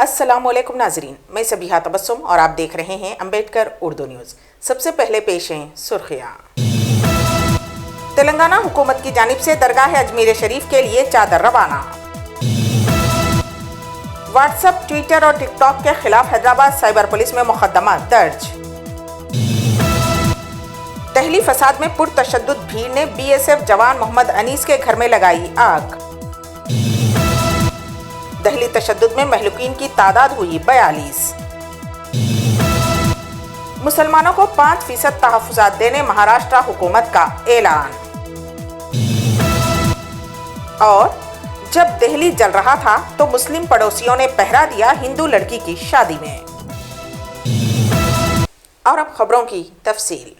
अस्सलाम वालेकुम नाजरीन, मैं सबीहा तबस्सुम और आप देख रहे हैं अम्बेडकर उर्दू न्यूज़। सबसे पहले पेश हैं सुर्खियाँ। तेलंगाना हुकूमत की जानिब से दरगाह अजमेर शरीफ के लिए चादर रवाना। व्हाट्सएप, ट्विटर और टिकटॉक के खिलाफ हैदराबाद साइबर पुलिस में मुकदमा दर्ज। दहली फसाद में पुरतशद्दुद भीड़ ने बीएसएफ जवान मोहम्मद अनीस के घर में लगाई आग। दहली तशद्दुद में महलूकीन की तादाद हुई 42। मुसलमानों को 5% तहफ़्फ़ुज़ात देने महाराष्ट्र हुकूमत का ऐलान। और जब दिल्ली जल रहा था तो मुस्लिम पड़ोसियों ने पहरा दिया हिंदू लड़की की शादी में। और अब खबरों की तफसील।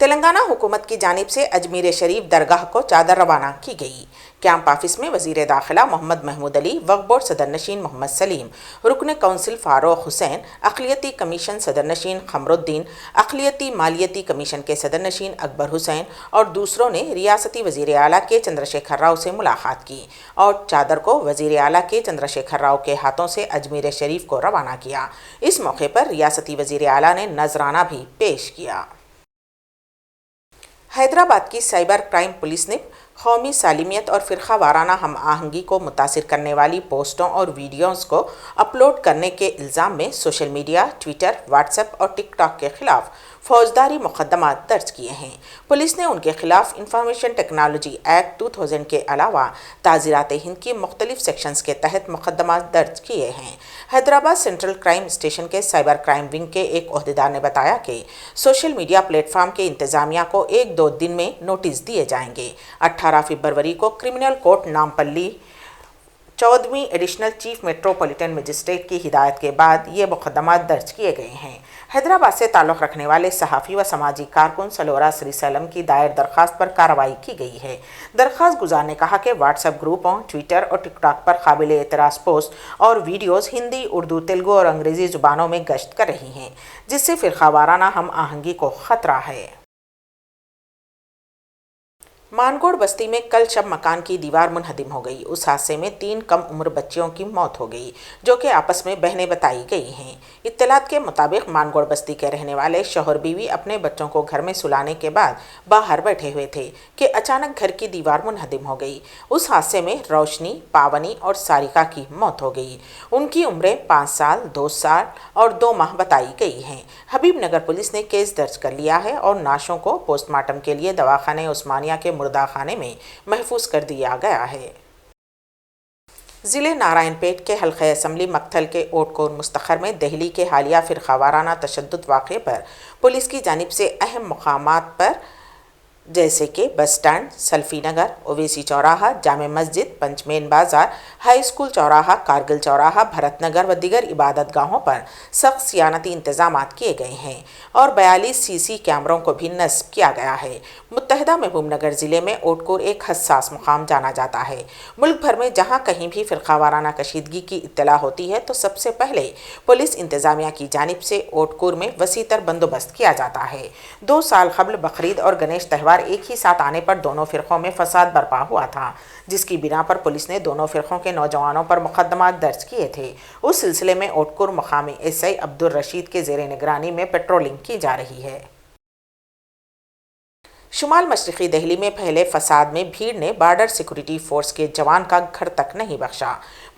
तेलंगाना हुकूमत की जानिब से अजमेर शरीफ दरगाह को चादर रवाना की गई। कैंप ऑफिस में वज़ीर दाखिला मोहम्मद महमूद अली, वक्फ बोर्ड सदर नशीन मोहम्मद सलीम, रुकन कौंसिल फारूक हुसैन, अक़लियती कमीशन सदर नशीन खमरुद्दीन, अक़लियती मालियती कमीशन के सदर नशीन अकबर हुसैन और दूसरों ने रियासती वज़ीर आला के चंद्रशेखर राव से मुलाकात की और चादर को वज़ीर आला के चंद्रशेखर राव के हाथों से अजमेर शरीफ को रवाना किया। इस मौके पर रियासती वज़ीर आला ने नजराना भी पेश किया। हैदराबाद की साइबर क्राइम पुलिस ने कौमी सालिमियत और फ़िरक़ा वाराना हम आहंगी को मुतासिर करने वाली पोस्टों और वीडियोज़ को अपलोड करने के इल्ज़ाम में सोशल मीडिया, ट्विटर, व्हाट्सएप और टिकटॉक के ख़िलाफ़ फ़ौजदारी मुकदमा दर्ज किए हैं। पुलिस ने उनके खिलाफ इंफॉर्मेशन टेक्नोलॉजी एक्ट 2000 के अलावा ताज़ीरात हिंद की मुख्तलिफ सेक्शंस के तहत मुकदमा दर्ज किए हैं। हैदराबाद सेंट्रल क्राइम स्टेशन के साइबर क्राइम विंग के एक ओहदेदार ने बताया कि सोशल मीडिया प्लेटफॉर्म के इंतज़ामिया को 1-2 दिन में नोटिस दिए जाएंगे। 18 फरवरी को क्रिमिनल कोर्ट नामपल्ली 14वीं एडिशनल चीफ मेट्रोपॉलिटन मजिस्ट्रेट की हिदायत के बाद ये मुकदमा दर्ज किए गए हैं। हैदराबाद से ताल्लुक़ रखने वाले सहाफ़ी व समाजी कारकुन सलोरा श्रीसैलम की दायर दरख्वास्त पर कार्रवाई की गई है। दरख्वास्त गुजार ने कहा कि व्हाट्सएप ग्रुपों, ट्विटर और टिकटॉक पर काबिल एतराज़ पोस्ट और वीडियोज़ हिंदी, उर्दू, तेलुगु और अंग्रेज़ी ज़ुबानों में गश्त कर रही हैं, जिससे फ़िरक़ा वाराना हम आहंगी को ख़तरा है। मानगोड़ बस्ती में कल शब मकान की दीवार मुनहदिम हो गई। उस हादसे में 3 कम उम्र बच्चियों की मौत हो गई, जो कि आपस में बहनें बताई गई हैं। इत्तलात के मुताबिक मानगोड़ बस्ती के रहने वाले शौहर बीवी अपने बच्चों को घर में सुलाने के बाद बाहर बैठे हुए थे कि अचानक घर की दीवार मुनहदिम हो गई। उस हादसे में रोशनी, पावनी और सारिका की मौत हो गई। उनकी उम्रें 5 साल, 2 साल और 2 माह बताई गई हैं। हबीब नगर पुलिस ने केस दर्ज कर लिया है और नाशों को पोस्टमार्टम के लिए दवाखाने उस्मानिया के मुर्दा खाने में महफूज कर दिया गया है। ज़िले नारायणपेट के हल्क़े असम्बली मक्तल के ओटकोर मुस्तखर में दिल्ली के हालिया फ़िरक़ा वाराना तशद्दुद वाक़े पर पुलिस की जानिब से अहम मकामात पर जैसे कि बस स्टैंड, सल्फ़ी नगर, ओवैसी चौराहा, जामे मस्जिद, पंचमेन बाज़ार, हाई स्कूल चौराहा, कारगिल चौराहा, भरत नगर व दीगर इबादत गाहों पर सख्त सियानती इंतज़ामात किए गए हैं और 42 सीसी कैमरों को भी नस्ब किया गया है। मुत्तहदा महबूब नगर ज़िले में ओटकोर एक हसास मुकाम जाना जाता है। मुल्क भर में जहाँ कहीं भी फ़िरक़ा वाराना कशीदगी की इत्तला होती है तो सबसे पहले पुलिस इंतज़ामिया की जानिब से ओटकोर में वसीतर बंदोबस्त किया जाता है। 2 साल क़ब्ल बकरीद और गणेश त्यौहार एक ही साथ आने पर दोनों फ़िरक़ों में फसाद बर्पा हुआ था, जिसकी बिना पर पुलिस ने दोनों फ़िरक़ों के नौजवानों पर मुकदमा दर्ज किए थे। उस सिलसिले में ओटकुर मकामी एसआई अब्दुल रशीद के ज़ेर निगरानी में पेट्रोलिंग की जा रही है। शुमाल मशरक़ी दिल्ली में पहले फसाद में भीड़ ने बॉर्डर सिक्योरिटी फोर्स के जवान का घर तक नहीं बख्शा।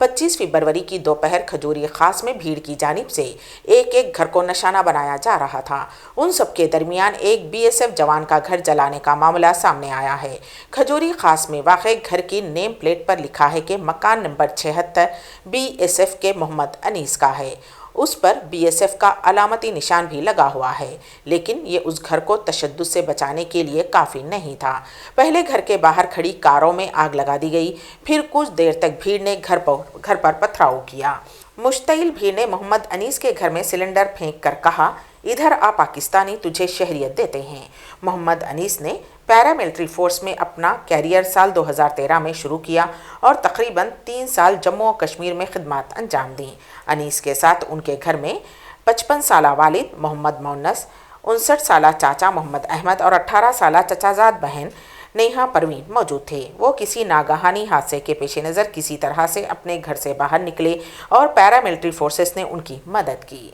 25 फरवरी की दोपहर खजूरी खास में भीड़ की जानिब से एक घर को निशाना बनाया जा रहा था। उन सब के दरमियान एक बीएसएफ जवान का घर जलाने का मामला सामने आया है। खजूरी खास में वाक़े घर की नेम प्लेट पर लिखा है कि मकान नंबर 76 बीएसएफ के मोहम्मद अनीस का है। उस पर बीएसएफ का अलामती निशान भी लगा हुआ है, लेकिन ये उस घर को तशद्दुद से बचाने के लिए काफ़ी नहीं था। पहले घर के बाहर खड़ी कारों में आग लगा दी गई, फिर कुछ देर तक भीड़ ने घर पर पथराव किया। मुश्तइल भीड़ ने मोहम्मद अनीस के घर में सिलेंडर फेंक कर कहा, इधर आ पाकिस्तानी, तुझे शहरियत देते हैं। मोहम्मद अनीस ने पैरामिलिट्री फोर्स में अपना कैरियर साल 2013 में शुरू किया और तकरीबन 3 साल जम्मू और कश्मीर में खिदमत अंजाम दी। अनीस के साथ उनके घर में 55 साल वालिद मोहम्मद मोन्नस, 59 साल चाचा मोहम्मद अहमद और 18 साल चचाजाद बहन नेहा परवीन मौजूद थे। वो किसी नागहानी हादसे के पेश नज़र किसी तरह से अपने घर से बाहर निकले और पैरामिलिट्री फोर्सेस ने उनकी मदद की।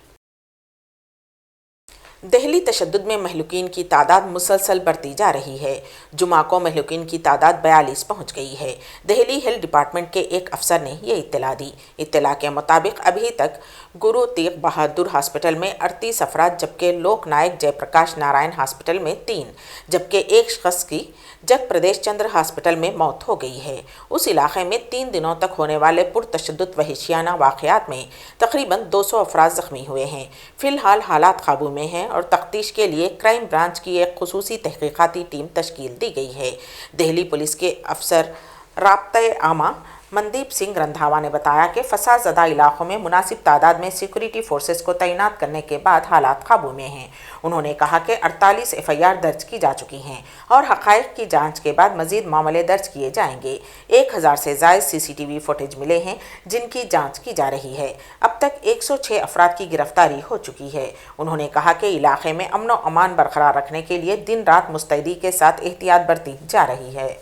दहली तशद्दुद में महलूकीन की तादाद मुसलसल बढ़ती जा रही है। जुमा को महलूकीन की तादाद 42 पहुंच गई है। दहली हेल्थ डिपार्टमेंट के एक अफसर ने ये इत्तला दी। इत्तला के मुताबिक अभी तक गुरु तेग बहादुर हॉस्पिटल में 38 अफराद, जबकि लोक नायक जयप्रकाश नारायण हॉस्पिटल में 3, जबकि एक शख्स की जग प्रदेश चंद्र हॉस्पिटल में मौत हो गई है। उस इलाके में 3 दिनों तक होने वाले पुरतशद्दुद वहशियाना वाक़यात में तकरीबन 200 अफराद ज़ख्मी हुए हैं। फ़िलहाल हालात काबू में हैं और तफ्तीश के लिए क्राइम ब्रांच की एक खुसूसी तहकीकाती टीम तश्कील दी गई है। दिल्ली पुलिस के अफसर राब्ता आमा मनदीप सिंह रंधावा ने बताया कि फसाद ज़दा इलाकों में मुनासिब तादाद में सिक्योरिटी फोर्सेस को तैनात करने के बाद हालात काबू में हैं। उन्होंने कहा कि 48 FIR दर्ज की जा चुकी हैं और हक़ाइक़ की जांच के बाद मज़ीद मामले दर्ज किए जाएंगे। 1000 से ज़ायद CCTV फुटेज मिले हैं जिनकी जांच की जा रही है। अब तक 106 अफराद की गिरफ्तारी हो चुकी है। उन्होंने कहा कि इलाके में अमन व अमान बरकरार रखने के लिए दिन रात मुस्तैदी के साथ एहतियात बरती जा रही है।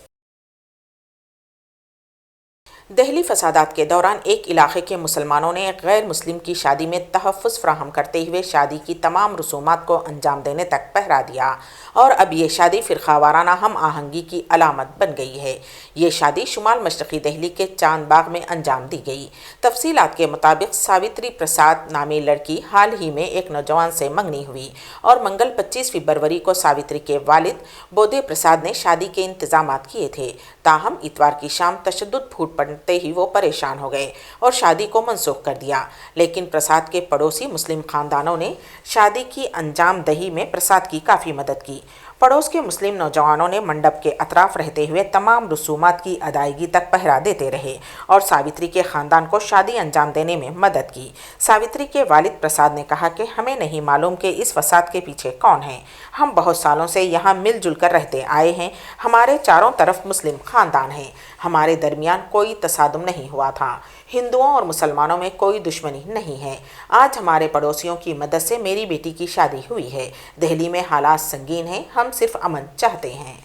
दहली फसादात के दौरान एक इलाके के मुसलमानों ने एक गैर मुस्लिम की शादी में तहफ़्फ़ुज़ फ़राहम करते हुए शादी की तमाम रसूमात को अंजाम देने तक पहरा दिया और अब ये शादी फ़िरक़ा वाराना हम आहंगी की अलामत बन गई है। ये शादी शुमाल मशरक़ी दहली के चांद बाग में अंजाम दी गई। तफसीलात के मुताबिक सावित्री प्रसाद नामी लड़की हाल ही में एक नौजवान से मंगनी हुई और मंगल 25 फरवरी को सावित्री के वालिद बोधे प्रसाद ने शादी के इंतज़ामात किए थे। ताहम इतवार की शाम तशद्दुद फूट पड़ते ही वो परेशान हो गए और शादी को मनसूख कर दिया। लेकिन प्रसाद के पड़ोसी मुस्लिम ख़ानदानों ने शादी की अंजाम दही में प्रसाद की काफ़ी मदद की। पड़ोस के मुस्लिम नौजवानों ने मंडप के अतराफ रहते हुए तमाम रसूमात की अदायगी तक पहरा देते रहे और सावित्री के ख़ानदान को शादी अंजाम देने में मदद की। सावित्री के वालिद प्रसाद ने कहा कि हमें नहीं मालूम कि इस फसाद के पीछे कौन है। हम बहुत सालों से यहाँ मिलजुल कर रहते आए हैं। हमारे चारों तरफ मुस्लिम ख़ानदान हैं। हमारे दरमियान कोई तसादुम नहीं हुआ था। हिंदुओं और मुसलमानों में कोई दुश्मनी नहीं है। आज हमारे पड़ोसियों की मदद से मेरी बेटी की शादी हुई है। दिल्ली में हालात संगीन हैं। हम सिर्फ अमन चाहते हैं।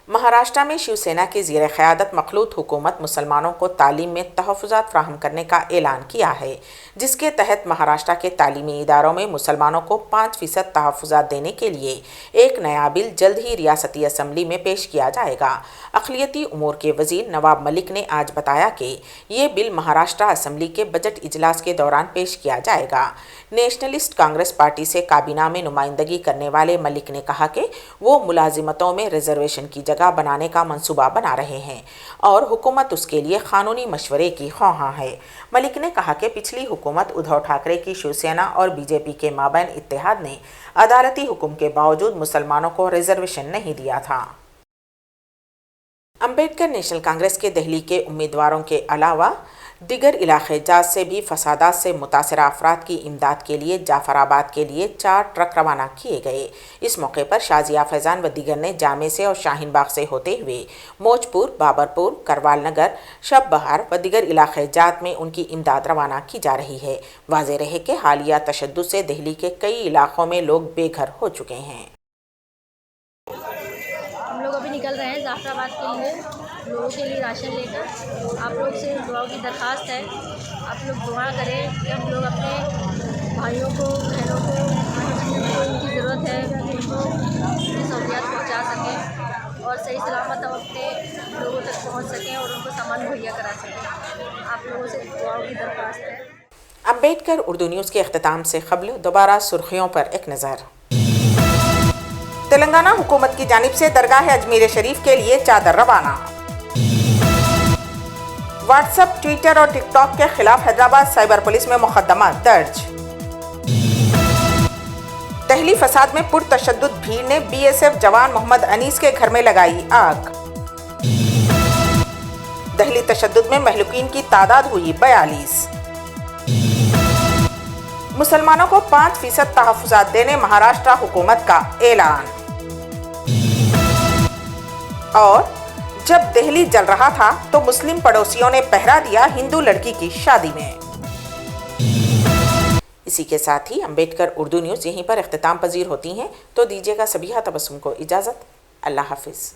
महाराष्ट्र में शिवसेना की ज़ेर क़यादत मखलूत हुकूमत मुसलमानों को तालीम में तहफ़्फ़ुज़ात फ़राहम करने का ऐलान किया है, जिसके तहत महाराष्ट्र के तालीमी इदारों में मुसलमानों को 5% तहफ़्फ़ुज़ात देने के लिए एक नया बिल जल्द ही रियासती असम्बली में पेश किया जाएगा। अक़लियती उमूर के वज़ीर नवाब मलिक ने आज बताया कि ये बिल महाराष्ट्र असम्बली के बजट इजलास के दौरान पेश किया जाएगा। नेशनलिस्ट कांग्रेस पार्टी से काबीना में नुमाइंदगी करने वाले मलिक ने कहा कि वो मुलाजिमतों में रिजर्वेशन की जगह बनाने का मंसूबा बना रहे हैं और हुकूमत उसके लिए कानूनी मशवरे की ख्वाहां है। मलिक ने कहा कि पिछली हुकूमत उद्धव ठाकरे की शिवसेना और बीजेपी के माबैन इत्तेहाद ने अदालती हुक्म के बावजूद मुसलमानों को रिजर्वेशन नहीं दिया था। अम्बेडकर नेशनल कांग्रेस के दिल्ली के उम्मीदवारों के अलावा दिगर इलाके जात से भी फसादात से मुतासरा अफराद की इमदाद के लिए जाफराबाद के लिए 4 ट्रक रवाना किए गए। इस मौके पर शाजिया फैज़ान व दिगर ने जामे से और शाहीन बाग से होते हुए मौजपुर, बाबरपुर, करवाल नगर, शब बहार व दिगर इलाके जात में उनकी इमदाद रवाना की जा रही है। वाज़ेह रहे कि हालिया तशद्दुद से दिल्ली के कई इलाकों में लोग बेघर हो चुके हैं। हम लोग अभी निकल रहे हैं जाफराबाद के लिए, लोगों के लिए राशन लेकर। आप लोग से दुआओं की दरख्वास्त है, आप लोग दुआ करें कि हम लोग अपने भाइयों को, बहनों को उनकी ज़रूरत है उनको अपनी सहूलियात पहुँचा सकें और सही सलामत हम अपने लोगों तक पहुँच सकें और उनको सामान मुहैया करा सकें। आप लोगों से दुआओं की दरख्वास्त है। अम्बेडकर उर्दू न्यूज़ के अख्तिताम से क़ब्ल दोबारा सुर्खियों पर एक नज़र। तेलंगाना हुकूमत की जानिब से दरगाह अजमेर शरीफ के लिए चादर रवाना। व्हाट्सएप, ट्विटर और टिकटॉक के खिलाफ हैदराबाद साइबर पुलिस में मुकदमा दर्ज। दहली फसाद में पुरतशद्दुद भीड़ ने BSF जवान मोहम्मद अनीस के घर में लगाई आग। दहली तशद्दुद में महलूकीन की तादाद हुई 42। मुसलमानों को 5% तहफ़्फ़ुज़ात देने महाराष्ट्र हुकूमत का ऐलान। और जब दिल्ली जल रहा था तो मुस्लिम पड़ोसियों ने पहरा दिया हिंदू लड़की की शादी में। اسی کے ساتھ ہی امبیڈکر اردو نیوز یہیں پر اختتام پذیر ہوتی ہیں، تو دیجیے گا سبیحہ تبسم کو اجازت۔ اللہ حافظ۔